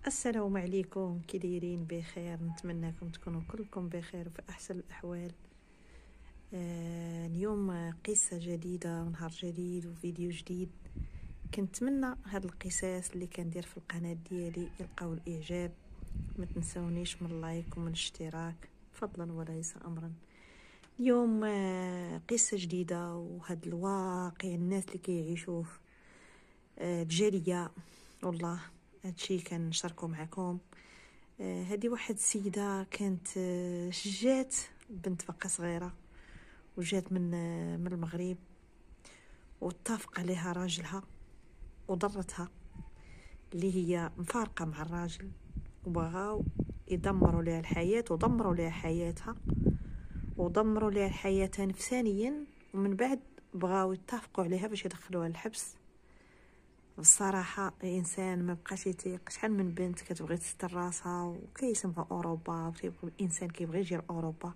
السلام عليكم، كي دايرين؟ بخير، نتمنىكم تكونوا كلكم بخير وفي احسن الاحوال. اليوم قصه جديده ونهار جديد وفيديو جديد. كنتمنى هاد القصص اللي كندير في القناه ديالي يلقاو الاعجاب. ما تنسونيش من اللايك ومن الاشتراك فضلا وليس امرا. اليوم قصه جديده، وهاد الواقع الناس اللي كيعيشوه الجاليه. والله هادشي كنشاركو معكم. هذه واحد السيدة كانت جات بنت بقى صغيرة، وجات من المغرب، واتفق عليها راجلها وضرتها، اللي هي مفارقة مع الراجل، وبغاو يدمروا لها الحياة ودمروا لها حياتها ودمروا لها الحياة نفسانيا. ومن بعد بغاو يتفقوا عليها باش يدخلوها الحبس. بصراحة الانسان ما بقاش يطيق. شحال من بنت كتبغي تستر راسها وكيسمعوا اوروبا، الانسان كيبغي يجي لاوروبا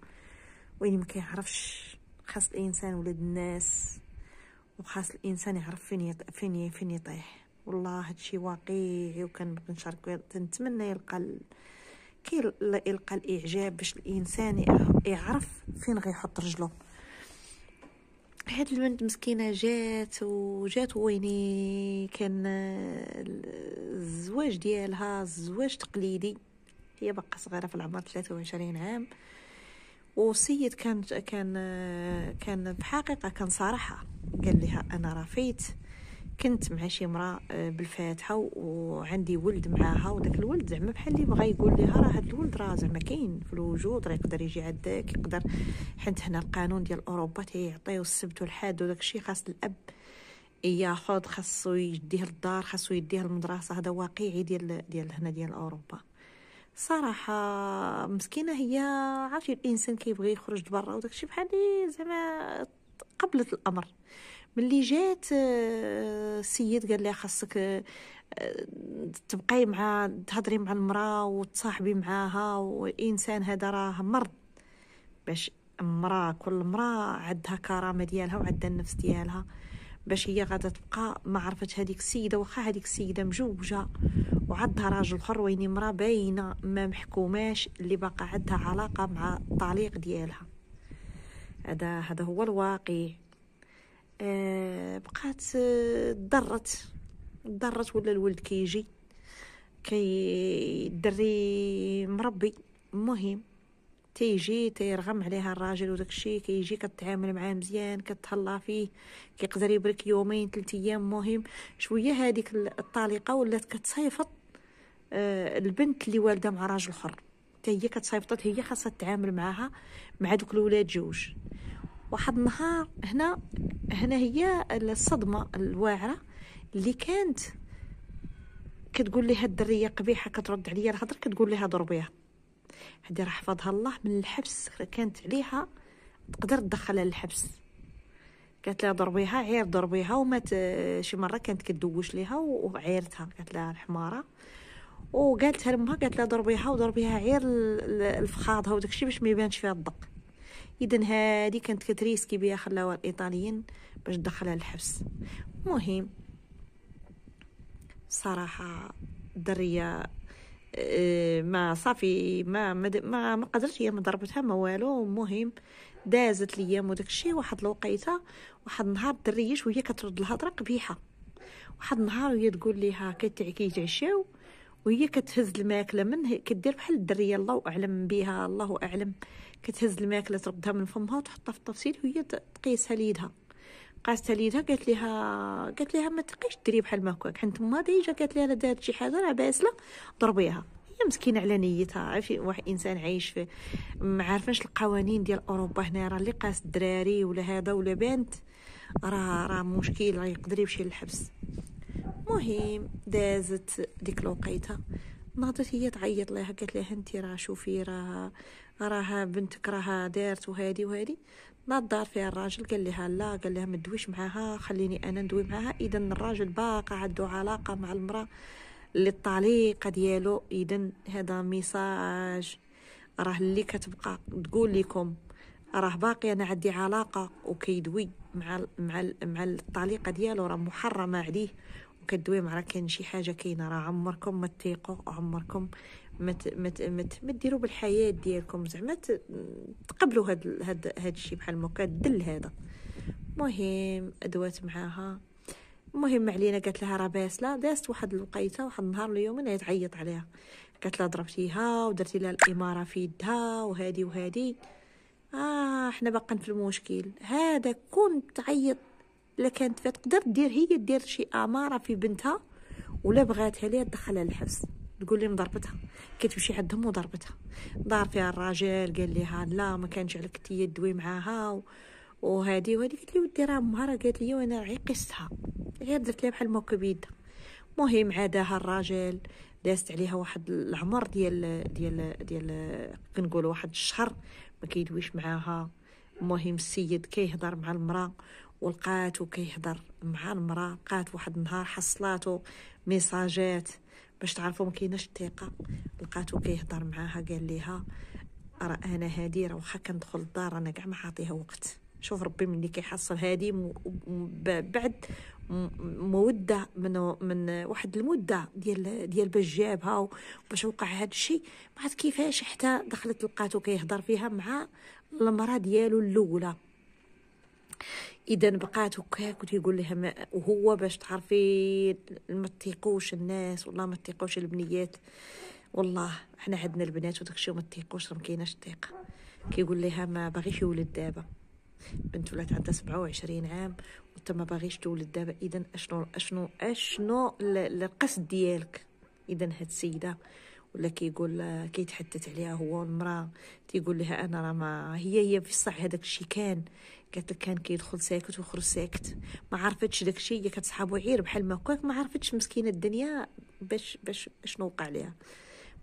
وين ما كيعرفش. خاص الانسان ولد الناس، وخاص الانسان يعرف فين يطيح. والله هادشي واقعي وكنبغي نشارك. نتمنى يلقى الاعجاب باش الانسان يعرف فين غيحط رجله. هاد البنت مسكينه جات ويني كان الزواج ديالها زواج تقليدي. هي بقى صغيره في العمر 23 عام، وسيد كان بحقيقه كان صراحه. قال لها انا رافيت، كنت مع شي امراه بالفاتحه وعندي ولد معاها، وداك الولد زعما بحال اللي بغى يقول لها راه هاد الولد راه زعما كاين في الوجود، راه يقدر يجي عندك، يقدر. حيت هنا القانون ديال اوروبا تيعطيو السبت والحد، وداك الشيء خاص الاب ياخذ، خاصو يديه للدار، خاصو يديه للمدرسه. هذا واقعي ديال هنا ديال اوروبا. صراحه مسكينه هي، عرفتي الانسان كيبغي يخرج لبرا وداك الشيء بحال اللي زعما قبلت الامر. ملي جات السيد قال لها خاصك تبقاي مع تهضري مع المراه وتصاحبي معاها، والانسان هذا راه مرض. باش كل مراه عندها كرامه ديالها وعندها النفس ديالها. باش هي غادا تبقى ما عرفت هذيك السيده، واخا هذيك السيده مجوجه وعندها راجل اخر، ويني مراه باينه ما محكوماش اللي باقا عندها علاقه مع الطليق ديالها. هذا هو الواقع. بقات ضرت ولا الولد كيجي الدري مربي. المهم تيجي تيرغم عليها الراجل وداك الشيء، كيجي كتعامل معاه مزيان، كتهلا فيه، كيقدر يبرك يومين 3 ايام. مهم شويه هذيك الطليقه ولات كتصيفط البنت اللي والده مع راجل اخر، حتى هي كتصيفطت، هي خاصها تتعامل معاها مع دوك الولاد جوج. واحد النهار هنا هي الصدمه الواعره اللي كانت كتقول لي هاد الدريه قبيحه، كترد عليا الهضره كتقول لها ضربيها. هادي راه حفظها الله من الحبس، كانت عليها تقدر تدخلها للحبس. قالت لها ضربيها، عير ضربيها. ومات شي مره كانت كدوش ليها وعيرتها، قالت لها الحماره. وقالتها لامها، قالت لها ضربيها عير الفخاضها وداك الشيء باش ما يبانش فيها الدق. اذا هادي كانت كتريسكي بها، خلاوها الايطاليين باش تدخلها للحبس. مهم صراحه الدريه ما صافي ما قدرتش، هي ما ضربتها ما والو. المهم دازت الايام وداك الشيء. واحد الوقيته، واحد النهار الدريه شويه كترد الهضره قبيحه. واحد النهار وهي تقول ليها كيتعشاو، وهي كتهز الماكله من كدير بحال الدريه الله اعلم بها، الله اعلم. كتهز الماكله تردها من فمها وتحطها في الطفسيل، وهي تقيسها ليدها. قاستها ليدها، قالت لها ما تقيش ديري بحال ما هكاك، حيت ما ديجا قالت لها دارت شي حاجه راه باسله ضربيها. هي مسكينه على نيتها. عارفين واحد انسان عايش في ما عارفينش القوانين ديال اوروبا هنا، راه اللي قاس الدراري ولا هذا ولا بنت راه مشكل، راه يقدر يمشي للحبس. مهم دازت ديك الوقيته، ناضت هي تعيط لها، قالت لها انت راه شوفي راه بنتك راه دارت وهادي. ناض دار فيها الراجل، قال لها لا، قال لها ما تدويش معاها، خليني انا ندوي معاها. اذا الراجل باقا عنده علاقه مع المراه اللي الطليقه ديالو. اذا هذا ميساج راه اللي كتبقى تقول لكم راه باقي انا عندي علاقه، وكيدوي مع الطليقه ديالو، راه محرمه عليه وكدوي مع راه كاين شي حاجه كاينه، راه عمركم ما تيقوا، عمركم ما ديروا بالحياه ديالكم زعما تقبلوا هاد الشيء بحال هكا الدل هذا. مهم ادوات معاها، المهم علينا قالت لها راه باسله، دازت واحد الوقيته واحد النهار اليومين هي تعيط عليها، قالت لها ضربتيها ودرتي لها الاماره في يدها وهادي احنا باقين في المشكل هذا. كنت تعيط لا كانت تقدر دير هي دير شي اماره في بنتها ولا بغاتها ليها تدخلها الحبس، تقول لي ضربتها، كتمشي عندهم وضربتها، دار فيها الراجل قال لها لا ما كانش عليك تدوي معاها وهادي قلت لي ودي راه امها راه قالت لي وانا غير قستها، غير درت لها بحال هكا بيدها. مهم عاداها الراجل، دازت عليها واحد العمر ديال كنقولوا واحد الشهر ما كيدويش معاها. المهم السيد كيهضر مع المراه ولقاتو كيهضر مع المراه، لقات واحد النهار حصلاتو ميساجات باش تعرفوا ما كايناش الثقه، لقاتو كيهضر معاها قال ليها راه انا هادي راه واخا كندخل الدار انا كاع ما عاطيها وقت. شوف ربي مني كيحصل هادي بعد موده من واحد المده ديال باش جابها وباش وقع هاد الشيء، ما عرفت كيفاش حتى دخلت لقاتو كيهضر فيها مع المراه ديالو الاولى. اذا بقات هكاك وتيقول لها وهو باش تعرفي ما تيقوش الناس والله ما تيقوش البنيات، والله احنا عندنا البنات وداكشي وما تيقوش، راه ما كايناش الثقه. كيقول لها ما باغيش يولد دابا، بنت ولات عندها 27 عام وانت ما باغيش تولد دابا، اذا اشنو القصد ديالك؟ اذا هاد السيده ولا كيقول كيتحدث عليها هو المراه، تيقول لها انا راه ما هي في الصح هذاك الشيء كان، قالت لك كان كيدخل ساكت ويخرج ساكت، ما عرفتش داك الشيء، هي كتصحابو عير بحال ما هكاك، ما عرفتش مسكينه الدنيا باش شنو وقع ليها.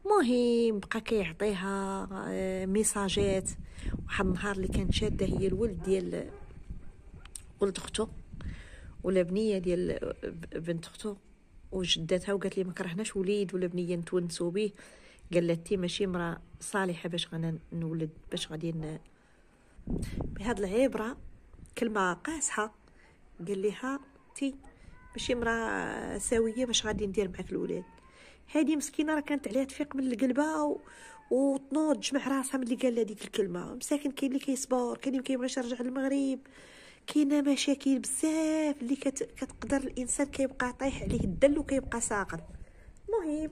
مهم بقى كيعطيها ميساجات. واحد النهار اللي كانت شاده هي الولد ديال ولد اختو ولا بنيه ديال بنت اختو وجدتها، وقالت لي ما كرهناش وليد ولا بنيه نتونسوا به، قالت تي ماشي مرا صالحه باش غانا نولد، باش غادي بهاد العبره كلمه قاصحه، قال لها تي ماشي مرا ساويه باش غادي ندير معاك الولاد. هذه مسكينه راه كانت عليها تفيق من القلبه وتنوض تجمع راسها ملي قال لها ديك الكلمه. مساكن كاين اللي كيصبر، كاين اللي كيبغيش يرجع للمغرب، كاينه مشاكل بزاف اللي كتقدر الانسان كيبقى طايح عليه الدل وكيبقى ساقط. المهم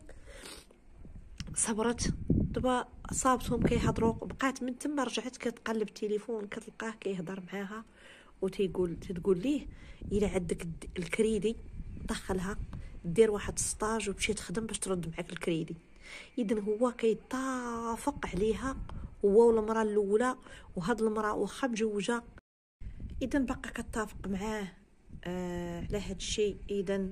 صبرت، دابا صابتهم كيهضروا، بقات من تما رجعت كتقلب التليفون كتلقاه كيهضر معاها تقول ليه الا عندك الكريدي دخلها دير واحد ستاج وتمشي تخدم باش ترد معاك الكريدي. اذا هو كيتفق عليها هو والمراه الاولى، وهاد المراه واخا مجوجه اذا بقى كتفق معاه على هاد الشيء. اذا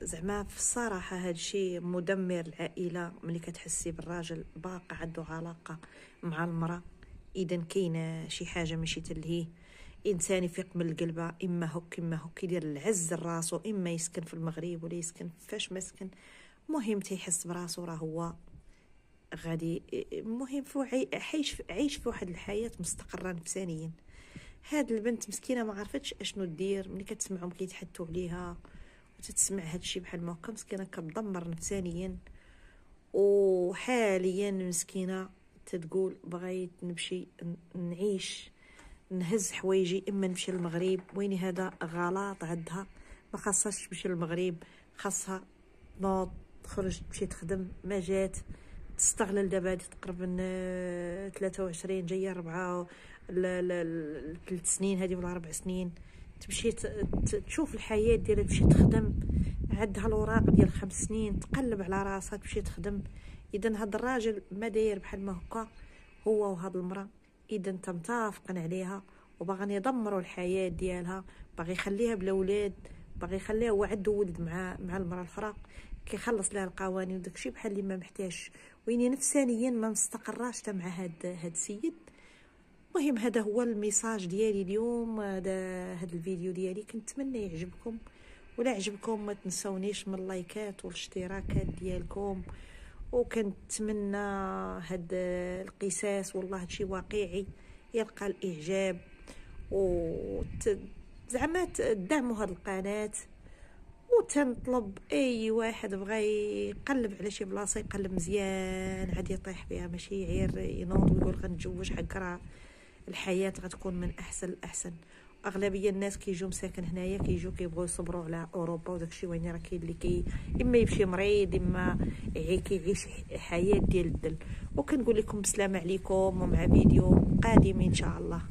زعما في الصراحه هاد الشيء مدمر العائله، ملي كتحسي بالراجل باقي عنده علاقه مع المراه، اذا كاينه شي حاجه ماشي تلهيه. انسان يفيق من القلبه اما هك يدير العز لراسو، اما يسكن في المغرب ولا يسكن فاش ما سكن، مهم تيحس براسو راه هو غادي، مهم عيش في واحد الحياه مستقره نفسانيا. هاد البنت مسكينه ما عرفتش اشنو دير، ملي كتسمعهم كيتحدثوا عليها وتتسمع هاد الشيء بحال ما هكا مسكينه كتدمر نفسانيا. وحاليا مسكينه تتقول بغيت نمشي نعيش نهز حوايجي، اما نمشي للمغرب، وين هذا غلط عندها، ما خاصهاش تمشي للمغرب، خاصها تنوض تخرج تمشي تخدم. ما جات تستغلل دابا هادي تقريبا 23 جايه 4 3 سنين هذه ولا 4 سنين، تمشي تشوف الحياه ديالها، تمشي تخدم، عندها الوراق ديال 5 سنين تقلب على راسها تمشي تخدم. اذا هذا الراجل ما داير بحال ما هكا هو وهاد المراه، اذا انت متفقين عليها وباغيين يدمروا الحياه ديالها، باغي يخليها بلا ولاد، باغي يخليها هو عنده ولد مع المراه الاخرى، كيخلص لها القوانين وداكشي بحال اللي ما محتاجش، وين نفسانيا ما مستقراش حتى مع هاد السيد. المهم هذا هو الميساج ديالي اليوم، هذا الفيديو ديالي كنتمنى يعجبكم، ولا عجبكم ما تنسونيش من اللايكات والاشتراكات ديالكم، وكنتمنى هاد القصص والله هادشي واقعي يلقى الاعجاب، و زعما تدعموا هاد القناه وتنطلب اي واحد بغى يقلب على شي بلاصه يقلب مزيان عاد يطيح بها، ماشي غير ينوض ويقول غنتزوج حق راه الحياه غتكون من احسن لاحسن. اغلبيه الناس كيجيو مساكن هنايا كيجيو كيبغيو يصبروا على اوروبا وداكشي، وين راه كاين اللي اما يمشي مريض اما كيعيش حياه ديال الدل. وكنقول لكم بسلامه عليكم ومع فيديو قادم ان شاء الله.